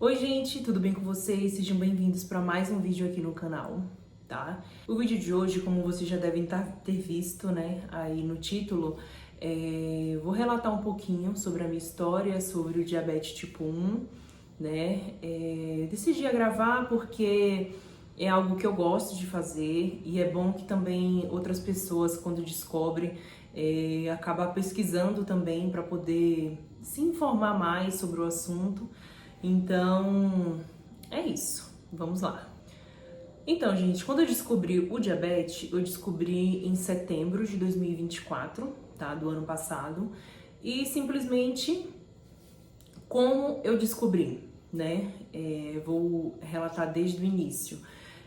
Oi gente, tudo bem com vocês? Sejam bem-vindos para mais um vídeo aqui no canal, tá? O vídeo de hoje, como vocês já devem ter visto, né, aí no título, vou relatar um pouquinho sobre a minha história, sobre o diabetes tipo 1, né? Decidi gravar porque é algo que eu gosto de fazer e é bom que também outras pessoas, quando descobrem, acabam pesquisando também para poder se informar mais sobre o assunto. Então, é isso. Vamos lá. Então, gente, quando eu descobri o diabetes, eu descobri em setembro de 2024, tá? Do ano passado. E simplesmente como eu descobri, né? Vou relatar desde o início.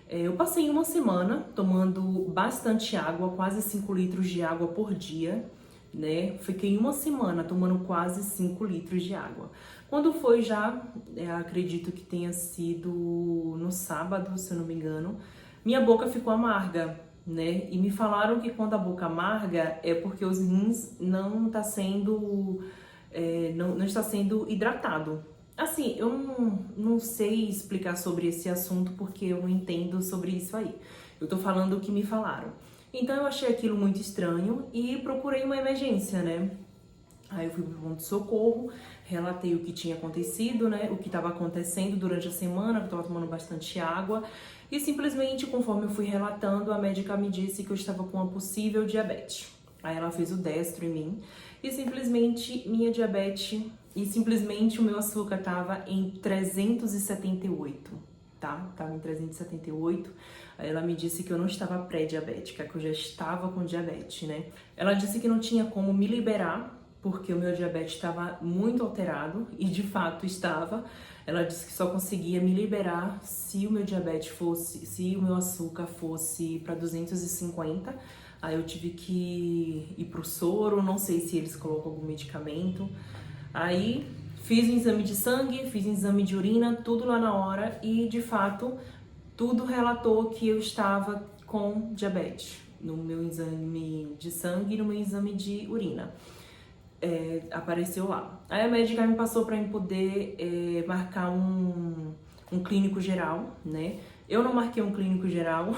Eu passei uma semana tomando bastante água, quase 5 litros de água por dia, né? Fiquei uma semana tomando quase 5 litros de água. Quando foi já, acredito que tenha sido no sábado, se eu não me engano, minha boca ficou amarga, né? E me falaram que quando a boca amarga é porque os rins não tá sendo, não está sendo hidratado. Assim, eu não sei explicar sobre esse assunto porque eu não entendo sobre isso aí. Eu tô falando o que me falaram. Então eu achei aquilo muito estranho e procurei uma emergência, né? Aí eu fui pro pronto-socorro, relatei o que tinha acontecido, né? O que estava acontecendo durante a semana, que eu tava tomando bastante água. E simplesmente, conforme eu fui relatando, a médica me disse que eu estava com uma possível diabetes. Aí ela fez o destro em mim e simplesmente minha diabetes e simplesmente o meu açúcar tava em 378, tá? Tava em 378. Aí ela me disse que eu não estava pré-diabética, que eu já estava com diabetes, né? Ela disse que não tinha como me liberar porque o meu diabetes estava muito alterado e de fato estava. Ela disse que só conseguia me liberar se o meu diabetes fosse, se o meu açúcar fosse para 250. Aí eu tive que ir pro soro, não sei se eles colocam algum medicamento. Aí fiz um exame de sangue, fiz um exame de urina, tudo lá na hora e de fato tudo relatou que eu estava com diabetes no meu exame de sangue e no meu exame de urina. Apareceu lá. Aí a médica me passou para eu poder marcar um clínico geral, né? Eu não marquei um clínico geral,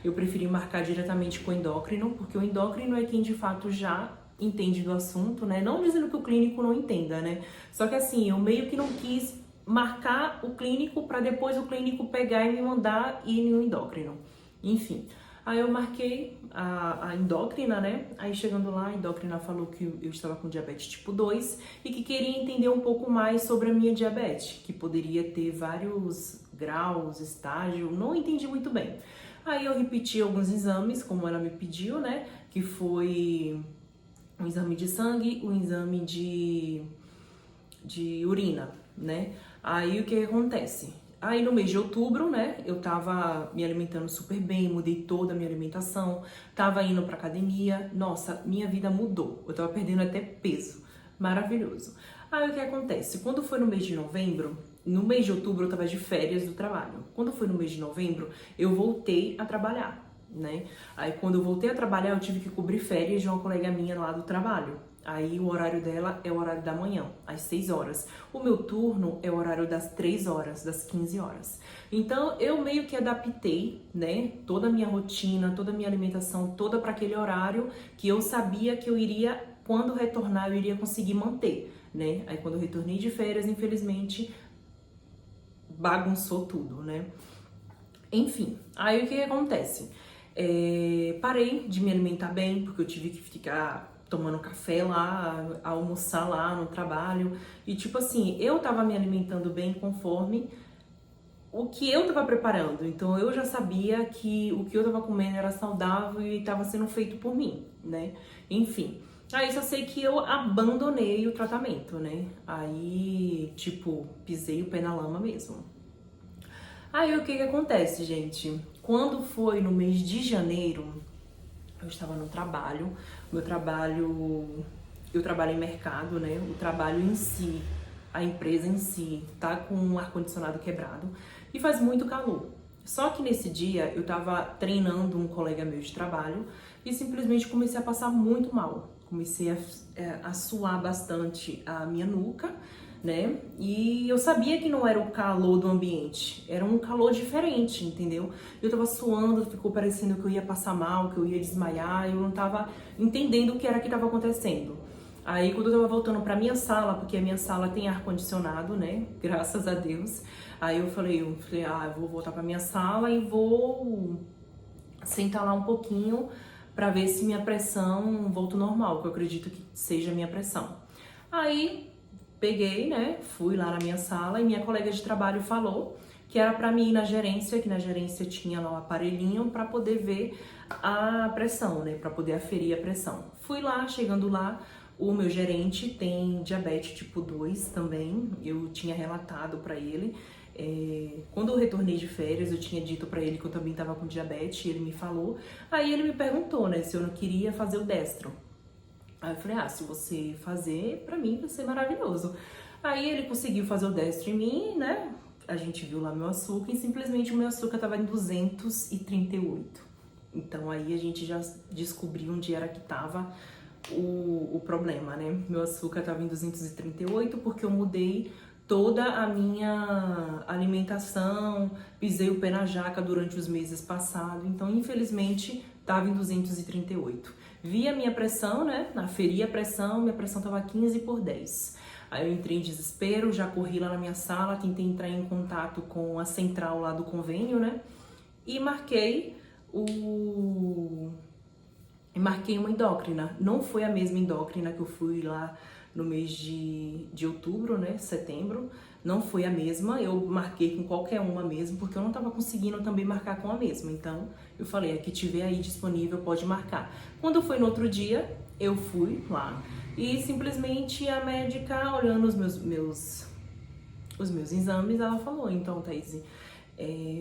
eu preferi marcar diretamente com o endócrino, porque o endócrino é quem de fato já entende do assunto, né? Não dizendo que o clínico não entenda, né? Só que assim, eu meio que não quis marcar o clínico para depois o clínico pegar e me mandar ir no endócrino. Enfim, aí eu marquei a endócrina, né? Aí chegando lá, a endócrina falou que eu estava com diabetes tipo 2 e que queria entender um pouco mais sobre a minha diabetes, que poderia ter vários graus, estágio, não entendi muito bem. Aí eu repeti alguns exames, como ela me pediu, né? Que foi um exame de sangue, um exame de urina, né? Aí o que acontece? Aí no mês de outubro, né, eu tava me alimentando super bem, mudei toda a minha alimentação, tava indo pra academia, nossa, minha vida mudou, eu tava perdendo até peso, maravilhoso. Aí o que acontece? Quando foi no mês de novembro, no mês de outubro eu tava de férias do trabalho, quando foi no mês de novembro, eu voltei a trabalhar, né? Aí quando eu voltei a trabalhar, eu tive que cobrir férias de uma colega minha lá do trabalho. Aí o horário dela é o horário da manhã, às 6 horas. O meu turno é o horário das 3 horas, das 15 horas. Então eu meio que adaptei, né, toda a minha rotina, toda a minha alimentação, toda para aquele horário que eu sabia que eu iria, quando retornar, eu iria conseguir manter, né? Aí quando eu retornei de férias, infelizmente, bagunçou tudo, né? Enfim, aí o que acontece? Parei de me alimentar bem, porque eu tive que ficar tomando café lá, almoçar lá no trabalho. E tipo assim, eu tava me alimentando bem conforme o que eu tava preparando. Então eu já sabia que o que eu tava comendo era saudável e tava sendo feito por mim, né? Enfim. Aí só sei que eu abandonei o tratamento, né? Aí, tipo, pisei o pé na lama mesmo. Aí o que que acontece, gente? Quando foi no mês de janeiro, eu estava no trabalho, meu trabalho, eu trabalho em mercado, né? O trabalho em si, a empresa em si, tá com um ar-condicionado quebrado e faz muito calor. Só que nesse dia eu tava treinando um colega meu de trabalho e simplesmente comecei a passar muito mal. Comecei a suar bastante a minha nuca, né? E eu sabia que não era o calor do ambiente, era um calor diferente, entendeu? Eu tava suando, ficou parecendo que eu ia passar mal, que eu ia desmaiar, eu não tava entendendo o que era que tava acontecendo. Aí quando eu tava voltando pra minha sala, porque a minha sala tem ar-condicionado, né? Graças a Deus. Aí eu falei, eu vou voltar pra minha sala e vou sentar lá um pouquinho pra ver se minha pressão volta ao normal, que eu acredito que seja a minha pressão. Aí peguei, né? Fui lá na minha sala e minha colega de trabalho falou que era pra mim ir na gerência, que na gerência tinha lá o aparelhinho pra poder ver a pressão, né? Pra poder aferir a pressão. Fui lá, chegando lá, o meu gerente tem diabetes tipo 2 também, eu tinha relatado pra ele. Quando eu retornei de férias, eu tinha dito pra ele que eu também tava com diabetes, ele me falou. Aí ele me perguntou, né, se eu não queria fazer o destro. Aí eu falei, se você fazer, pra mim vai ser maravilhoso. Aí ele conseguiu fazer o destro em mim, né, a gente viu lá meu açúcar e simplesmente o meu açúcar tava em 238. Então aí a gente já descobriu onde era que tava o problema, né? Meu açúcar tava em 238 porque eu mudei toda a minha alimentação, pisei o pé na jaca durante os meses passados, então infelizmente tava em 238. Vi a minha pressão, né? Aferi a pressão, minha pressão tava 15/10. Aí eu entrei em desespero, já corri lá na minha sala, tentei entrar em contato com a central lá do convênio, né? E marquei uma endócrina. Não foi a mesma endócrina que eu fui lá no mês de outubro, né, setembro. Não foi a mesma, eu marquei com qualquer uma mesmo, porque eu não tava conseguindo também marcar com a mesma. Então, eu falei, a que tiver aí disponível pode marcar. Quando foi no outro dia, eu fui lá e simplesmente a médica, olhando os meus exames, ela falou, então, Thaís,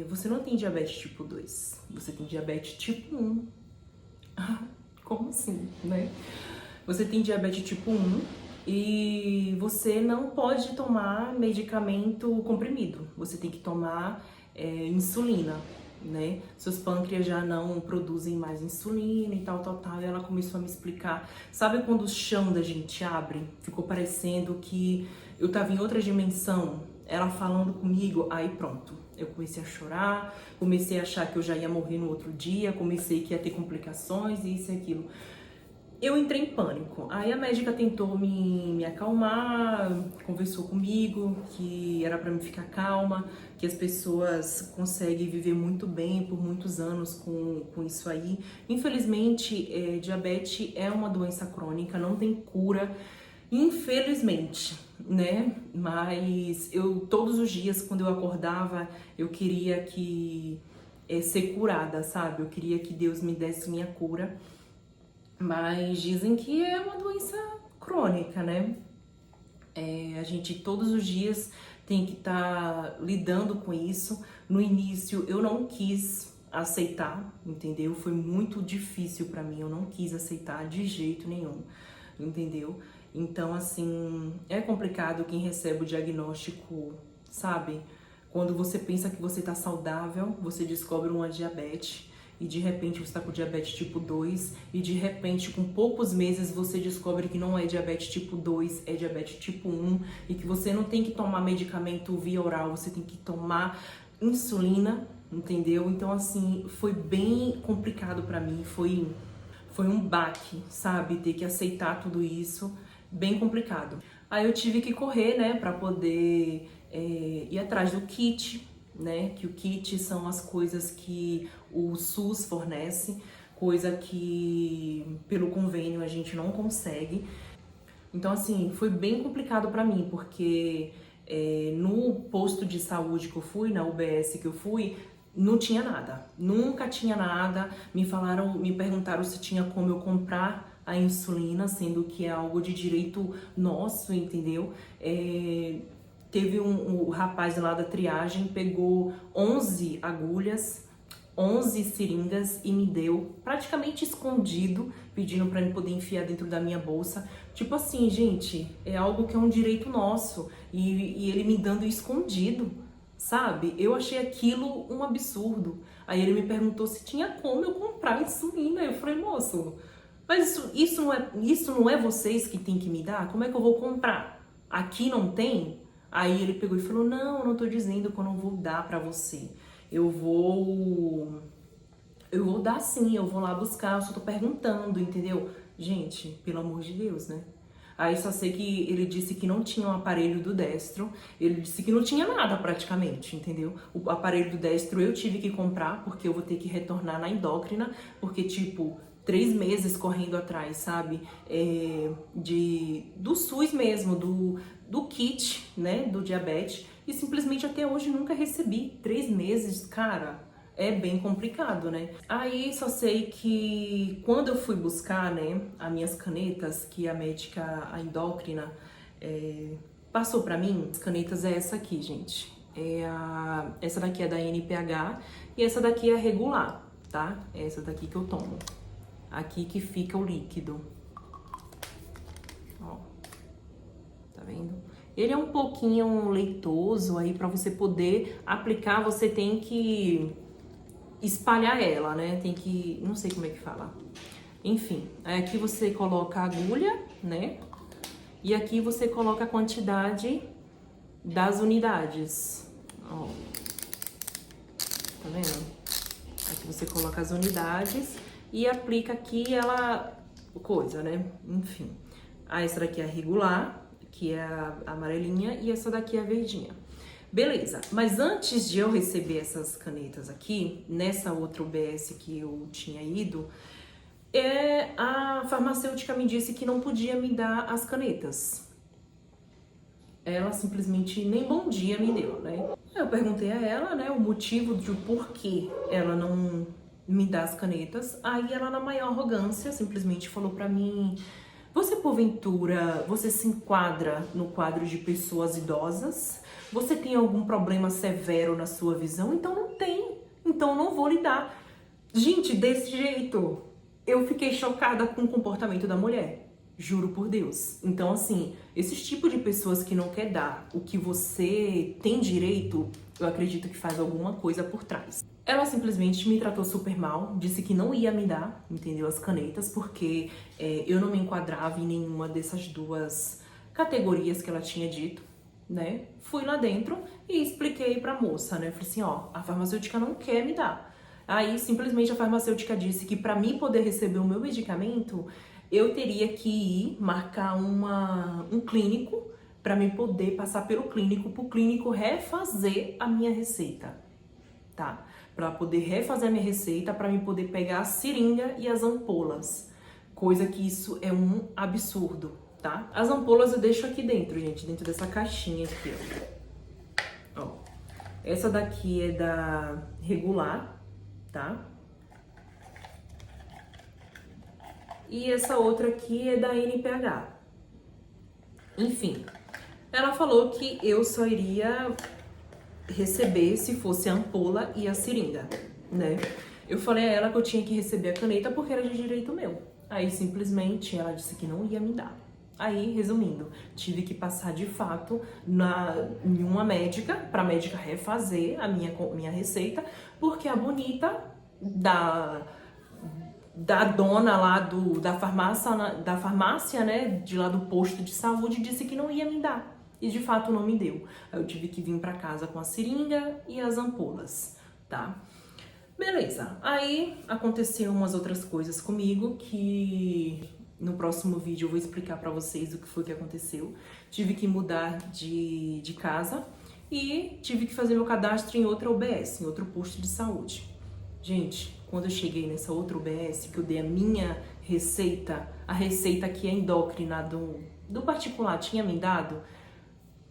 você não tem diabetes tipo 2, você tem diabetes tipo 1. Como assim, né? Você tem diabetes tipo 1 e você não pode tomar medicamento comprimido. Você tem que tomar insulina, né? Seus pâncreas já não produzem mais insulina e tal. E ela começou a me explicar. Sabe quando o chão da gente abre? Ficou parecendo que eu tava em outra dimensão. Ela falando comigo, aí pronto. Eu comecei a chorar, comecei a achar que eu já ia morrer no outro dia, comecei que ia ter complicações, isso e aquilo. Eu entrei em pânico. Aí a médica tentou me acalmar, conversou comigo, que era pra me ficar calma, que as pessoas conseguem viver muito bem por muitos anos com isso aí. Infelizmente, diabetes é uma doença crônica, não tem cura. Infelizmente, né? Mas eu todos os dias quando eu acordava, eu queria ser curada, sabe? Eu queria que Deus me desse minha cura. Mas dizem que é uma doença crônica, né? A gente todos os dias tem que estar lidando com isso. No início eu não quis aceitar, entendeu? Foi muito difícil pra mim, eu não quis aceitar de jeito nenhum, entendeu? Então, assim, é complicado quem recebe o diagnóstico, sabe? Quando você pensa que você tá saudável, você descobre uma diabetes e de repente você tá com diabetes tipo 2 e de repente com poucos meses você descobre que não é diabetes tipo 2, é diabetes tipo 1 e que você não tem que tomar medicamento via oral, você tem que tomar insulina, entendeu? Então, assim, foi bem complicado pra mim, foi um baque, sabe? Ter que aceitar tudo isso. Bem complicado. Aí eu tive que correr, né, pra poder ir atrás do kit, né, que o kit são as coisas que o SUS fornece, coisa que pelo convênio a gente não consegue. Então, assim, foi bem complicado pra mim, porque no posto de saúde que eu fui, na UBS que eu fui, não tinha nada, nunca tinha nada. Me perguntaram se tinha como eu comprar a insulina, sendo que é algo de direito nosso, entendeu? Teve um rapaz lá da triagem, pegou 11 agulhas, 11 seringas e me deu, praticamente escondido, pedindo pra eu poder enfiar dentro da minha bolsa. Tipo assim, gente, é algo que é um direito nosso e ele me dando escondido, sabe? Eu achei aquilo um absurdo. Aí ele me perguntou se tinha como eu comprar insulina. Eu falei, moço, mas isso não é vocês que tem que me dar? Como é que eu vou comprar? aqui não tem? Aí ele pegou e falou, não, eu não tô dizendo que eu não vou dar pra você. Eu vou dar sim, eu vou lá buscar, eu só tô perguntando, entendeu? Gente, pelo amor de Deus, né? Aí só sei que ele disse que não tinha um aparelho do destro, ele disse que não tinha nada praticamente, entendeu? O aparelho do destro eu tive que comprar, porque eu vou ter que retornar na endócrina, porque tipo, 3 meses correndo atrás, sabe? Do SUS mesmo, do kit, né, do diabetes, e simplesmente até hoje nunca recebi. 3 meses, cara, é bem complicado, né? Aí só sei que quando eu fui buscar, né, as minhas canetas, que a médica, a endócrina, passou pra mim, as canetas é essa aqui, gente. Essa daqui é da NPH e essa daqui é regular, tá? É essa daqui que eu tomo. Aqui que fica o líquido. Ó, tá vendo? Ele é um pouquinho leitoso, aí pra você poder aplicar, você tem que espalhar ela, né? Tem que, não sei como é que fala. Enfim, aqui você coloca a agulha, né? E aqui você coloca a quantidade das unidades. Ó, tá vendo? Aqui você coloca as unidades e aplica aqui ela, coisa, né? Enfim. Essa daqui é a regular, que é a amarelinha, e essa daqui é a verdinha. Beleza, mas antes de eu receber essas canetas aqui, nessa outra UBS que eu tinha ido, a farmacêutica me disse que não podia me dar as canetas. Ela simplesmente nem bom dia me deu, né? Eu perguntei a ela, né, o motivo de porquê ela não me dá as canetas. Aí ela, na maior arrogância, simplesmente falou pra mim: você porventura, você se enquadra no quadro de pessoas idosas? Você tem algum problema severo na sua visão? Então não tem, então não vou lhe dar. Gente, desse jeito, eu fiquei chocada com o comportamento da mulher. Juro por Deus. Então, assim, esses tipos de pessoas que não quer dar o que você tem direito, eu acredito que faz alguma coisa por trás. Ela simplesmente me tratou super mal, disse que não ia me dar, entendeu, as canetas, porque eu não me enquadrava em nenhuma dessas duas categorias que ela tinha dito, né? Fui lá dentro e expliquei pra moça, né? Falei assim, ó, a farmacêutica não quer me dar. Aí, simplesmente, a farmacêutica disse que pra mim poder receber o meu medicamento, eu teria que ir marcar um clínico pra mim poder passar pelo clínico, pro clínico refazer a minha receita, tá? Pra poder refazer a minha receita, pra mim poder pegar a seringa e as ampolas. Coisa que isso é um absurdo, tá? As ampolas eu deixo aqui dentro, gente, dentro dessa caixinha aqui, ó. Ó, essa daqui é da regular, tá? E essa outra aqui é da NPH. Enfim, ela falou que eu só iria receber se fosse a ampola e a seringa, né? Eu falei a ela que eu tinha que receber a caneta porque era de direito meu. Aí simplesmente ela disse que não ia me dar. Aí, resumindo, tive que passar de fato em uma médica, pra médica refazer a minha receita, porque a bonita da dona lá da farmácia, né, de lá do posto de saúde, disse que não ia me dar. E de fato não me deu. Aí eu tive que vir pra casa com a seringa e as ampolas, tá? Beleza. Aí aconteceu umas outras coisas comigo que no próximo vídeo eu vou explicar pra vocês o que foi que aconteceu. Tive que mudar de casa e tive que fazer meu cadastro em outra UBS, em outro posto de saúde. Gente, quando eu cheguei nessa outra UBS, que eu dei a minha receita, a receita que a endócrina do particular tinha me dado,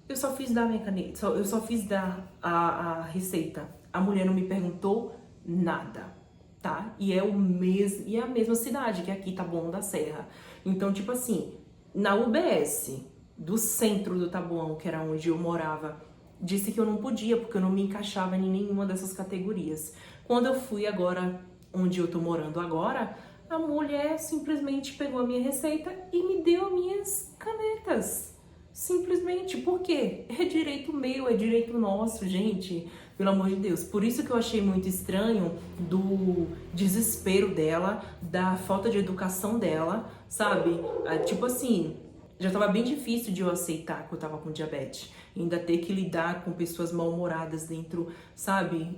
eu só fiz dar a minha caneta, eu só fiz dar a receita. A mulher não me perguntou nada, tá? E é a mesma cidade, que é aqui, Taboão da Serra. Então, tipo assim, na UBS do centro do Taboão, que era onde eu morava, disse que eu não podia, porque eu não me encaixava em nenhuma dessas categorias. Quando eu fui agora, onde eu tô morando agora, a mulher simplesmente pegou a minha receita e me deu minhas canetas. Simplesmente, por quê? É direito meu, é direito nosso, gente. Pelo amor de Deus. Por isso que eu achei muito estranho do desespero dela, da falta de educação dela, sabe? Tipo assim, já tava bem difícil de eu aceitar que eu tava com diabetes. E ainda ter que lidar com pessoas mal-humoradas dentro, sabe?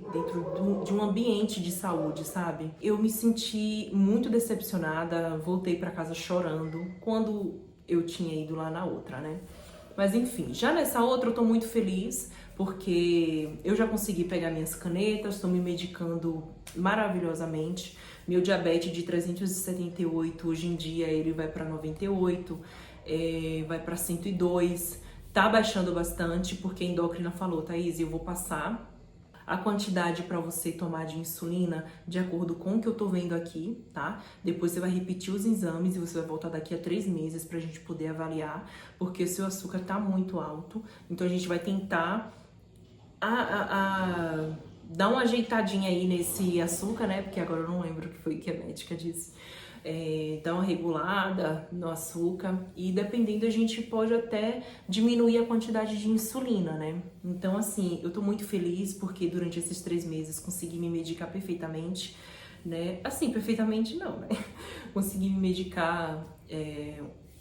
De um ambiente de saúde, sabe? Eu me senti muito decepcionada, voltei pra casa chorando quando eu tinha ido lá na outra, né? Mas enfim, já nessa outra eu tô muito feliz, porque eu já consegui pegar minhas canetas, tô me medicando maravilhosamente. Meu diabetes de 378, hoje em dia ele vai pra 98, vai pra 102, tá baixando bastante, porque a endócrina falou, Thaís, eu vou passar a quantidade para você tomar de insulina de acordo com o que eu tô vendo aqui, tá? Depois você vai repetir os exames e você vai voltar daqui a 3 meses pra gente poder avaliar, porque o seu açúcar tá muito alto. Então a gente vai tentar dar uma ajeitadinha aí nesse açúcar, né? Porque agora eu não lembro o que foi que a médica disse. Dar uma regulada no açúcar e dependendo a gente pode até diminuir a quantidade de insulina, né? Então assim, eu tô muito feliz porque durante esses 3 meses consegui me medicar perfeitamente, né? Assim, perfeitamente não, né? Consegui me medicar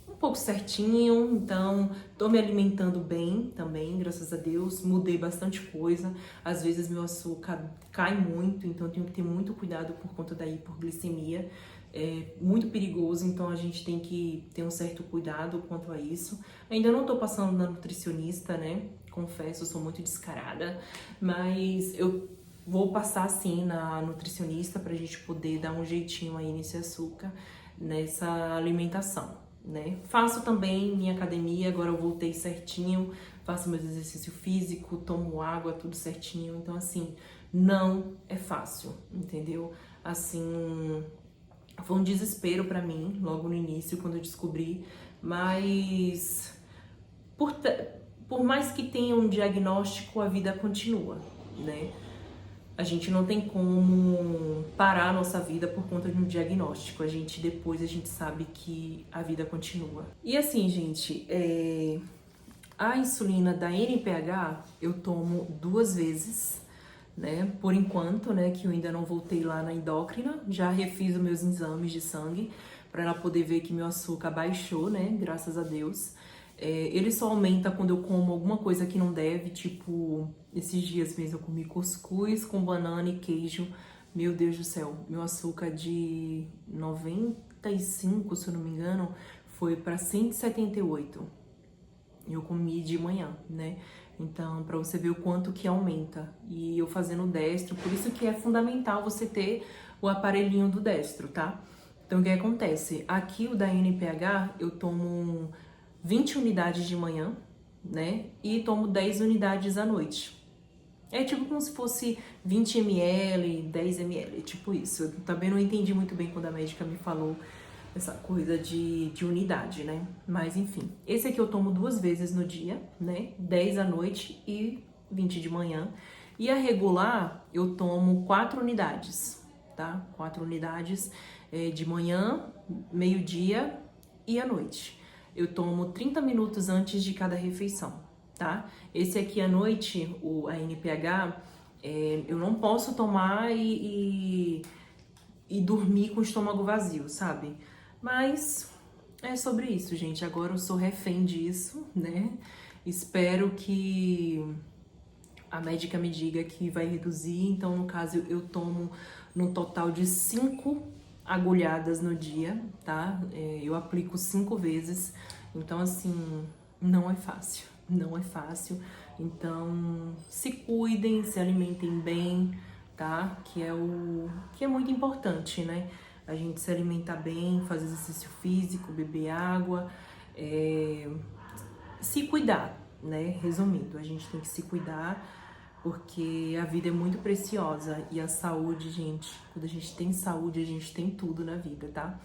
um pouco certinho, então tô me alimentando bem também, graças a Deus, mudei bastante coisa, às vezes meu açúcar cai muito, então eu tenho que ter muito cuidado por conta da hipoglicemia, é muito perigoso, então a gente tem que ter um certo cuidado quanto a isso. Ainda não tô passando na nutricionista, né, confesso, eu sou muito descarada, mas eu vou passar sim na nutricionista pra gente poder dar um jeitinho aí nesse açúcar, nessa alimentação, né? Faço também minha academia, agora eu voltei certinho, faço meus exercício físico, tomo água, tudo certinho. Então, assim, não é fácil, entendeu? Assim, foi um desespero pra mim, logo no início, quando eu descobri, mas por mais que tenha um diagnóstico, a vida continua, né? A gente não tem como parar a nossa vida por conta de um diagnóstico. Depois a gente sabe que a vida continua. E assim, gente, a insulina da NPH eu tomo 2 vezes, né? Por enquanto, né? Que eu ainda não voltei lá na endócrina. Já refiz os meus exames de sangue para ela poder ver que meu açúcar baixou, né? Graças a Deus. Ele só aumenta quando eu como alguma coisa que não deve, tipo, esses dias mesmo eu comi cuscuz com banana e queijo. Meu Deus do céu, meu açúcar de 95, se eu não me engano, foi para 178. Eu comi de manhã, né? Então, para você ver o quanto que aumenta. E eu fazendo destro, por isso que é fundamental você ter o aparelhinho do destro, tá? Então, o que acontece? Aqui o da NPH, eu tomo 20 unidades de manhã, né? E tomo 10 unidades à noite. É tipo como se fosse 20 ml, 10 ml, tipo isso. Eu também não entendi muito bem quando a médica me falou essa coisa de unidade, né? Mas enfim, esse aqui eu tomo 2 vezes no dia, né? 10 à noite e 20 de manhã. E a regular eu tomo 4 unidades, tá? 4 unidades de manhã, meio-dia e à noite. Eu tomo 30 minutos antes de cada refeição, tá? Esse aqui à noite, a NPH, eu não posso tomar e dormir com o estômago vazio, sabe? Mas é sobre isso, gente. Agora eu sou refém disso, né? Espero que a médica me diga que vai reduzir. Então, no caso, eu tomo no total de 5 agulhadas no dia, tá? Eu aplico 5 vezes. Então, assim, não é fácil. Não é fácil. Então, se cuidem, se alimentem bem, tá? Que é muito importante, né? A gente se alimentar bem, fazer exercício físico, beber água, se cuidar, né? Resumindo, a gente tem que se cuidar porque a vida é muito preciosa e a saúde, gente, quando a gente tem saúde, a gente tem tudo na vida, tá?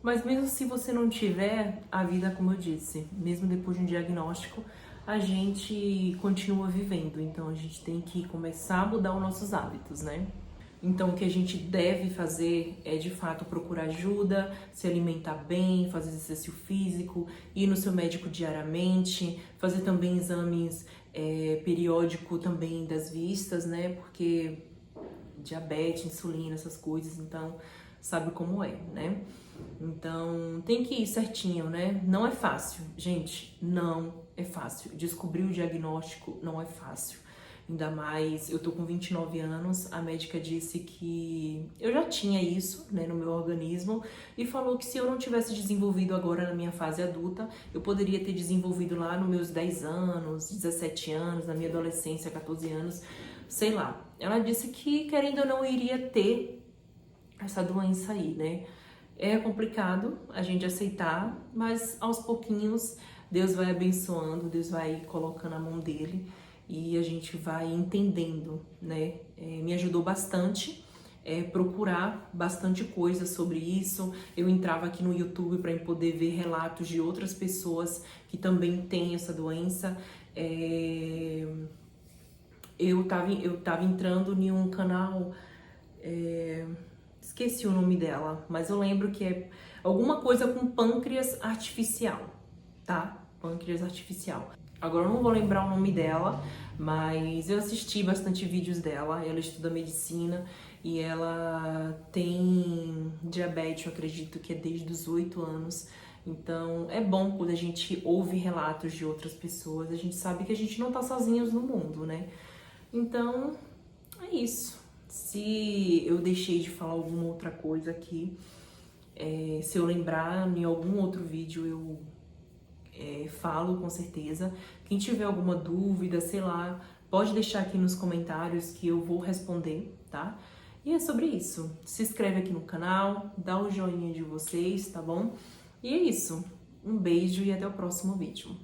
Mas mesmo se você não tiver, a vida, como eu disse, mesmo depois de um diagnóstico, a gente continua vivendo. Então a gente tem que começar a mudar os nossos hábitos, né? Então o que a gente deve fazer é de fato procurar ajuda, se alimentar bem, fazer exercício físico, ir no seu médico diariamente, fazer também exames periódico também das vistas, né? Porque diabetes, insulina, essas coisas, então sabe como é, né? Então, tem que ir certinho, né? Não é fácil, gente, não é fácil. Descobrir o diagnóstico não é fácil. Ainda mais, eu tô com 29 anos, a médica disse que eu já tinha isso, né, no meu organismo e falou que se eu não tivesse desenvolvido agora na minha fase adulta, eu poderia ter desenvolvido lá nos meus 10 anos, 17 anos, na minha adolescência, 14 anos, sei lá. Ela disse que, querendo ou não, iria ter essa doença aí, né? É complicado a gente aceitar, mas aos pouquinhos Deus vai abençoando, Deus vai colocando a mão dele e a gente vai entendendo, né? Me ajudou bastante procurar bastante coisa sobre isso. Eu entrava aqui no YouTube para poder ver relatos de outras pessoas que também têm essa doença. Eu tava entrando em um canal, esqueci o nome dela, mas eu lembro que é alguma coisa com pâncreas artificial, tá? Pâncreas artificial. Agora eu não vou lembrar o nome dela, mas eu assisti bastante vídeos dela. Ela estuda medicina e ela tem diabetes, eu acredito que é desde os 8 anos. Então é bom quando a gente ouve relatos de outras pessoas, a gente sabe que a gente não tá sozinhos no mundo, né? Então é isso. Se eu deixei de falar alguma outra coisa aqui, se eu lembrar em algum outro vídeo eu falo com certeza. Quem tiver alguma dúvida, sei lá, pode deixar aqui nos comentários que eu vou responder, tá? E é sobre isso. Se inscreve aqui no canal, dá o joinha de vocês, tá bom? E é isso. Um beijo e até o próximo vídeo.